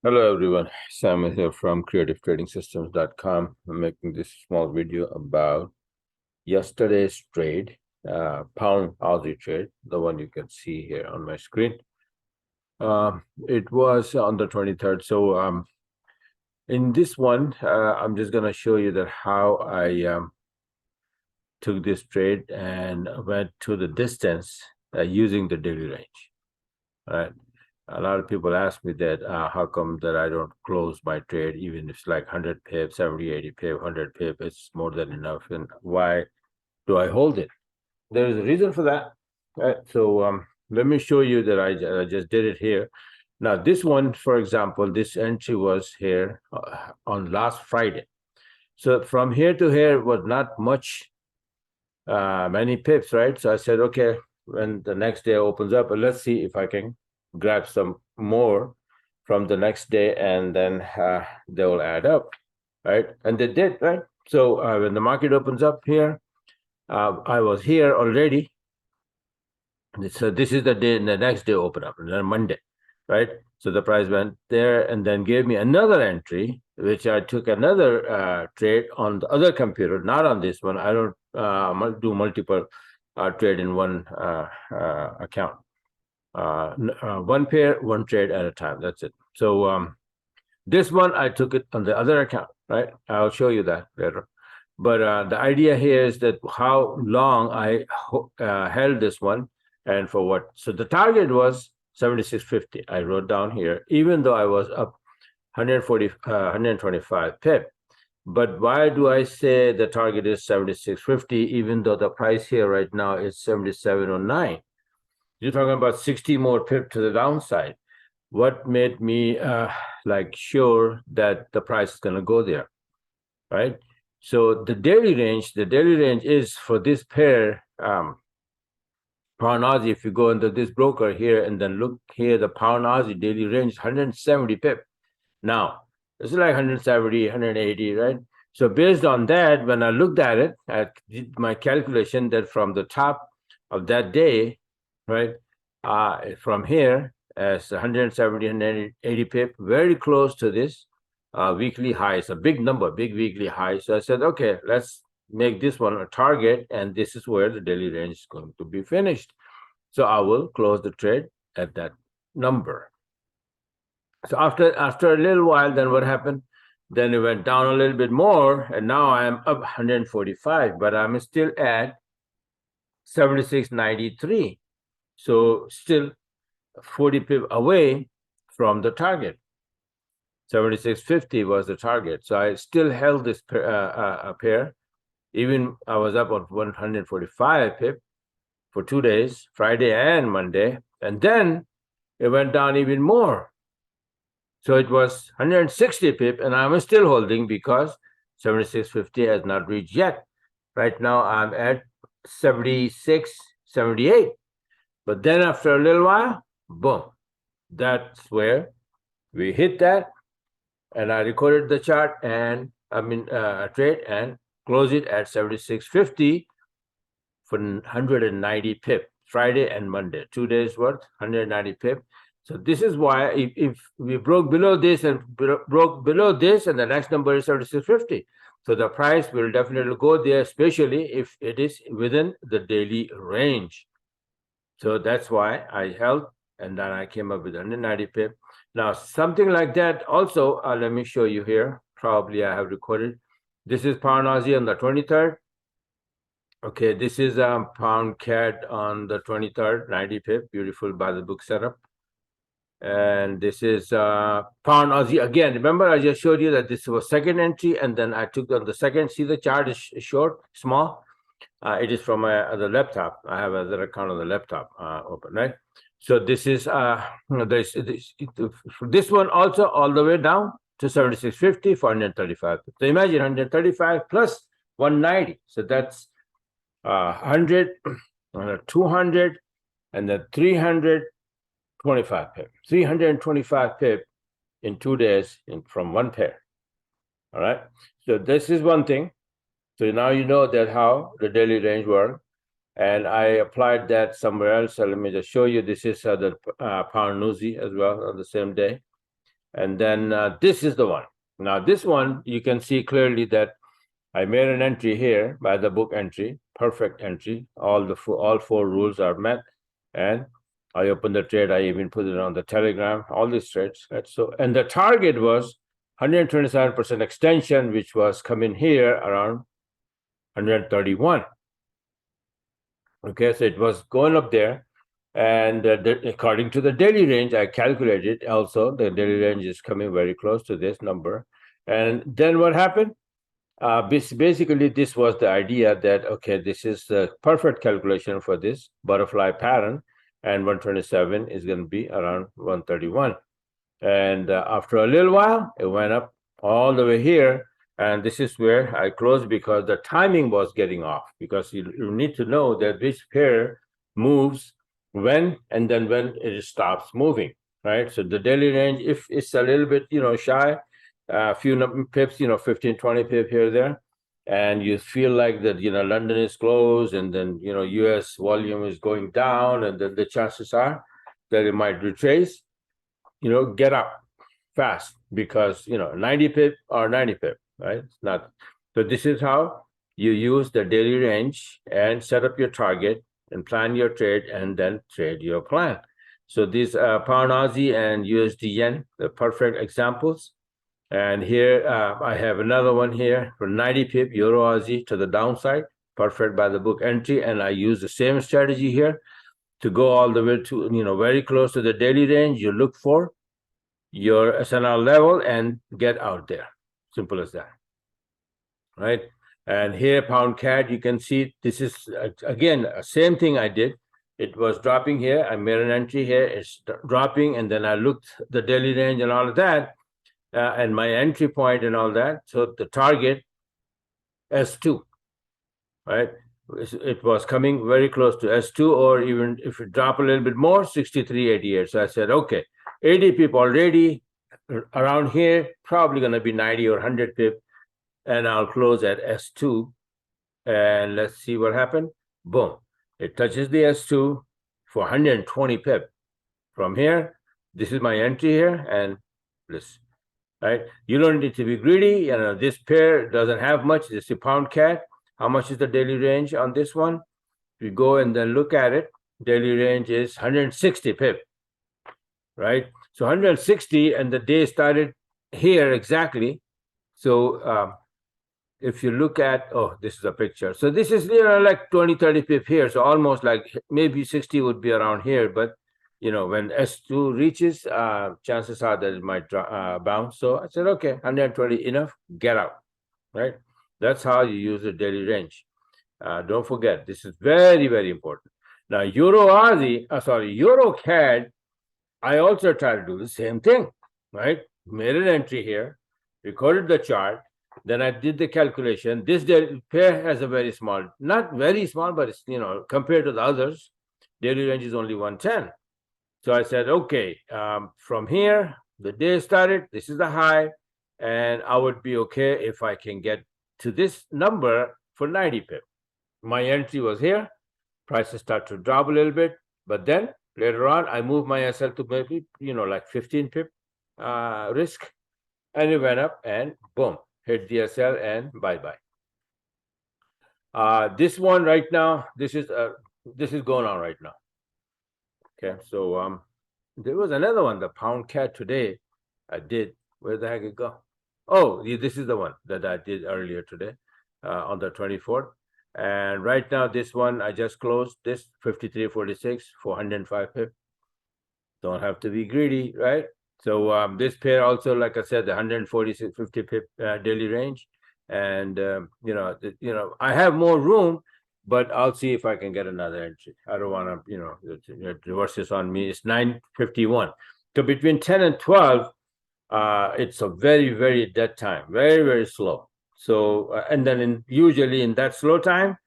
Hello everyone, Sam is here from creativetradingsystems.com. I'm making this small video about yesterday's trade, pound Aussie trade, the one you can see here on my screen. It was on the 23rd. So in this one, I'm just going to show you that how I took this trade and went to the distance using the daily range. All right. A lot of people ask me that how come that I don't close my trade, even if it's like 100 pip, 70, 80 pip, 100 pip, it's more than enough. And why do I hold it? There is a reason for that. Right? So let me show you that I just did it here. Now, this one, for example, this entry was here on last Friday. So from here to here was not much, many pips, right? So I said, okay, when the next day opens up, let's see if I can grab some more from the next day, and then they will add up, right? And they did, right? So when the market opens up here, I was here already. So this is the day, and the next day open up, and then Monday, right? So the price went there and then gave me another entry, which I took another trade on the other computer, not on this one. I don't do multiple trade in one account. One pair, one trade at a time. That's it. So this one, I took it on the other account, right? I'll show you that later. But the idea here is that how long I held this one and for what. So the target was 76.50. I wrote down here, even though I was up 125 pip. But why do I say the target is 76.50, even though the price here right now is 77.09? You're talking about 60 more pip to the downside. What made me like sure that the price is going to go there, right? So the daily range is for this pair, pound Aussie. If you go into this broker here and then look here, the pound Aussie daily range is 170 pip. Now, it's like 170, 180, right? So based on that, when I looked at it, I did my calculation that from the top of that day, right, from here as 170, 180 pip, very close to this weekly high. It's a big number, big weekly high. So I said, okay, let's make this one a target, and this is where the daily range is going to be finished. So I will close the trade at that number. So after a little while, then what happened? Then it went down a little bit more, and now I'm up 145, but I'm still at 76.93. So still 40 pip away from the target. 76.50 was the target. So I still held this pair. Even I was up on 145 pip for 2 days, Friday and Monday. And then it went down even more. So it was 160 pip, and I'm still holding because 76.50 has not reached yet. Right now I'm at 76, 78. But then after a little while, boom, that's where we hit that. And I recorded the chart and a trade and closed it at 76.50 for 190 pip, Friday and Monday, 2 days worth, 190 pip. So this is why if we broke below this and broke below this, and the next number is 76.50. So the price will definitely go there, especially if it is within the daily range. So that's why I held, and then I came up with 190 pip. Now, something like that also, let me show you here. Probably I have recorded. This is pound Aussie on the 23rd. Okay, this is pound CAD on the 23rd, 90 pip, beautiful by the book setup. And this is pound Aussie again. Remember, I just showed you that this was second entry, and then I took on the second. See, the chart is short, small. It is from the laptop. I have another account on the laptop open, right? So this is this one also all the way down to 76.50 for 135. So imagine 135 plus 190. So that's 100, 200, and then 325 pip. 325 pip in 2 days from one pair. All right. So this is one thing. So now you know that how the daily range works. And I applied that somewhere else. So let me just show you. This is the pound Aussie as well on the same day. And then this is the one. Now, this one, you can see clearly that I made an entry here by the book entry, perfect entry. All four rules are met. And I opened the trade. I even put it on the Telegram, all these trades. Right? So, and the target was 127% extension, which was coming here around 131. Okay, so it was going up there. And according to the daily range, I calculated also the daily range is coming very close to this number. And then what happened? Basically, this was the idea that, okay, this is the perfect calculation for this butterfly pattern, and 127 is going to be around 131. And after a little while, it went up all the way here. And this is where I closed because the timing was getting off, because you need to know that this pair moves when and then when it stops moving, right? So the daily range, if it's a little bit, shy, a few pips, 15, 20 pip here, there, and you feel like that, London is closed and then, US volume is going down, and then the chances are that it might retrace, get up fast, because 90 pip or 90 pip, right? It's not. So this is how you use the daily range and set up your target and plan your trade, and then trade your plan. So these pound Aussie and USD yen, the perfect examples. And here I have another one here for 90 pip Euro Aussie to the downside, perfect by the book entry, and I use the same strategy here to go all the way to very close to the daily range. You look for your SNR level and get out there. Simple as that, right? And here, pound CAD, you can see this is, again, same thing I did. It was dropping here. I made an entry here. It's dropping, and then I looked the daily range and all of that, and my entry point and all that. So the target, S2, right? It was coming very close to S2, or even if it dropped a little bit more, 63.88. So I said, okay, 80 pip already around here, probably going to be 90 or 100 pip, and I'll close at S2. And let's see what happened. Boom. It touches the S2 for 120 pip. From here, this is my entry here, and this, right? You don't need to be greedy. This pair doesn't have much. This is a pound CAD. How much is the daily range on this one? If you go and then look at it, daily range is 160 pip, right? So 160, and the day started here exactly. So if you look at, this is a picture. So this is, like 20, 30 pip here. So almost like maybe 60 would be around here. But, when S2 reaches, chances are that it might bounce. So I said, okay, 120 enough, get out, right? That's how you use the daily range. Don't forget, this is very, very important. Now, Euro CAD, I also try to do the same thing, right? Made an entry here, recorded the chart, then I did the calculation. This pair has a very small, not very small, but it's, compared to the others, daily range is only 110. So I said, okay, from here, the day started, this is the high, and I would be okay if I can get to this number for 90 pip. My entry was here. Prices start to drop a little bit, but then later on, I moved my SL to maybe, like 15 pip risk, and it went up, and boom, hit the SL, and bye-bye. This one right now, this is going on right now. Okay, so there was another one, the pound CAD today. I did. Where the heck it go? Oh, this is the one that I did earlier today on the 24th. And right now, this one, I just closed this 53.46, 405 pip. Don't have to be greedy, right? So this pair also, like I said, the 146.50 pip daily range. And, I have more room, but I'll see if I can get another entry. I don't want to, reverse this on me. It's 9:51. So between 10 and 12, it's a very, very dead time, very, very slow. So, and then usually in that slow time,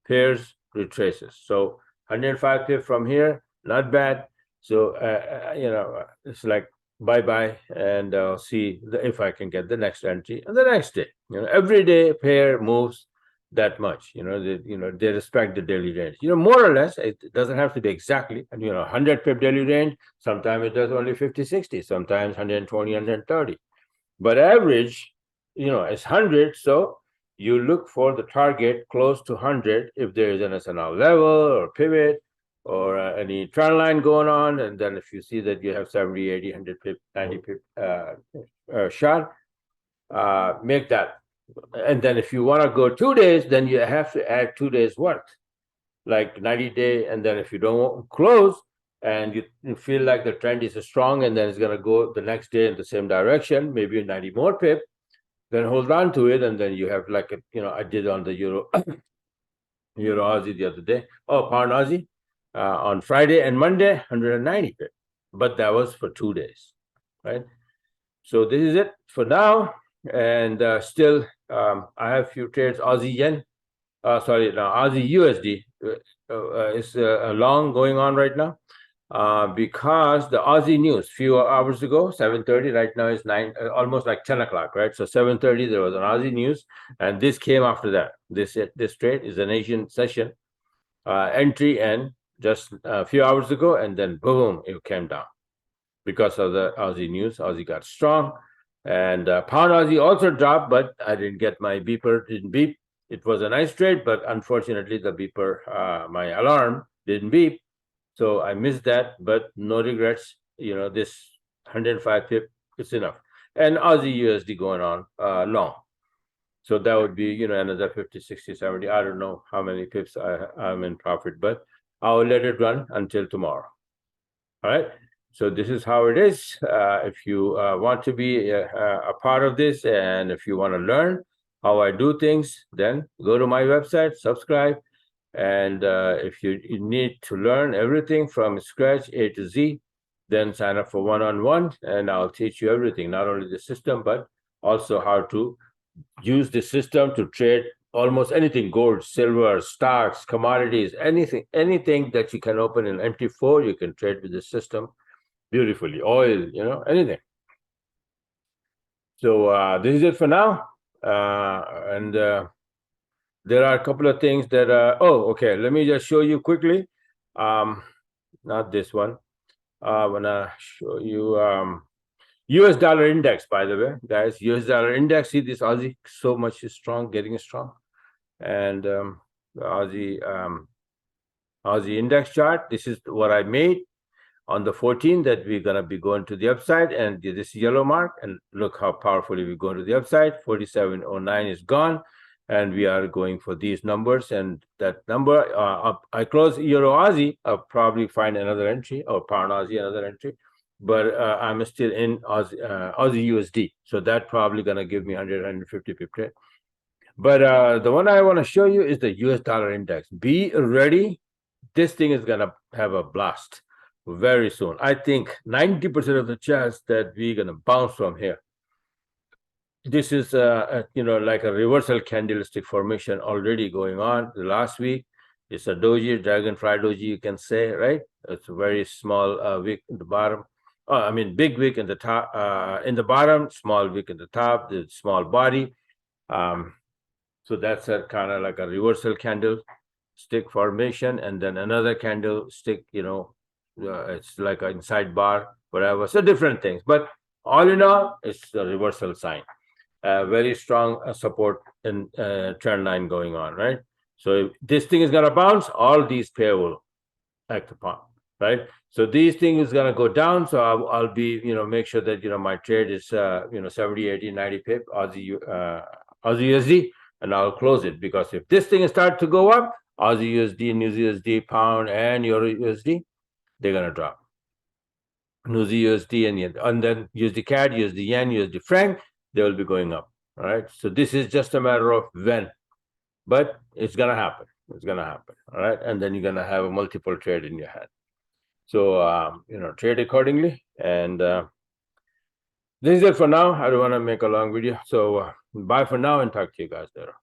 pairs retraces. So 105 pip from here, not bad. So, it's like bye-bye, and I'll see if I can get the next entry and the next day. Every day pair moves that much. They respect the daily range. More or less, it doesn't have to be exactly. 100 pip daily range. Sometimes it does only 50, 60. Sometimes 120, 130. But average, is 100. So you look for the target close to 100 if there is an SNR level or pivot or any trend line going on. And then if you see that you have 70, 80, 100 pip, 90 pip shot, make that. And then if you want to go 2 days, then you have to add 2 days worth, like 90-day. And then if you don't close and you feel like the trend is strong and then it's going to go the next day in the same direction, maybe 90 more pip, then hold on to it. And then you have like, I did on the Euro Aussie the other day. Oh, pound Aussie on Friday and Monday, 190 pip. But that was for 2 days, right? So this is it for now. And still, I have few trades. Aussie yen, Aussie USD is long going on right now because the Aussie news few hours ago, 7:30. Right now is 9, almost like 10 o'clock, right? So 7:30 there was an Aussie news, and this came after that. This trade is an Asian session entry, and just a few hours ago, and then boom, it came down because of the Aussie news. Aussie got strong, and pound Aussie also dropped, but I didn't get my beeper, didn't beep. It was a nice trade, but unfortunately the beeper, my alarm didn't beep. So I missed that, but no regrets. This 105 pip, it's enough. And Aussie USD going on long. So that would be, another 50, 60, 70. I don't know how many pips I'm in profit, but I'll let it run until tomorrow. All right. So this is how it is. If you want to be a part of this, and if you want to learn how I do things, then go to my website, subscribe. And if you need to learn everything from scratch, A to Z, then sign up for one-on-one, and I'll teach you everything, not only the system, but also how to use the system to trade almost anything: gold, silver, stocks, commodities, anything that you can open in MT4, you can trade with the system beautifully. Oil, anything. So this is it for now. And there are a couple of things that okay, let me just show you quickly. Not this one. I want to show you US dollar index, by the way, guys. US dollar index. See this Aussie so much is strong, getting strong. And the Aussie index chart. This is what I made on the 14th, that we're going to be going to the upside, and this yellow mark, and look how powerfully we're going to the upside. 4709 is gone, and we are going for these numbers, and that number up. I close Euro Aussie, I'll probably find another entry, or pound Aussie another entry, but I'm still in Aussie USD, so that probably going to give me 100, 150 pip trade. But the one I want to show you is the US dollar index. Be ready. This thing is going to have a blast very soon. I think 90% of the chance that we're going to bounce from here. This is like a reversal candlestick formation already going on. The last week, it's a doji, dragonfly doji, you can say, right? It's a very small wick in the bottom. Big wick in the top, in the bottom, small wick in the top, the small body. So that's a kind of like a reversal candlestick formation, and then another candlestick, it's like an inside bar, whatever. So different things, but all in all, it's a reversal sign. Very strong support and trend line going on, right? So if this thing is gonna bounce, all these pair will act upon, right? So these things is gonna go down. So I'll be, make sure that my trade is 70, 80, 90 pip Aussie USD, and I'll close it, because if this thing starts to go up, Aussie USD, New USD, pound, and Euro USD, they're going to drop. New USD and yen, and then USD CAD, USD yen, USD franc, they will be going up. All right. So this is just a matter of when, but it's going to happen. It's going to happen. All right. And then you're going to have a multiple trade in your hand. So, trade accordingly. And this is it for now. I don't want to make a long video. So bye for now, and talk to you guys later.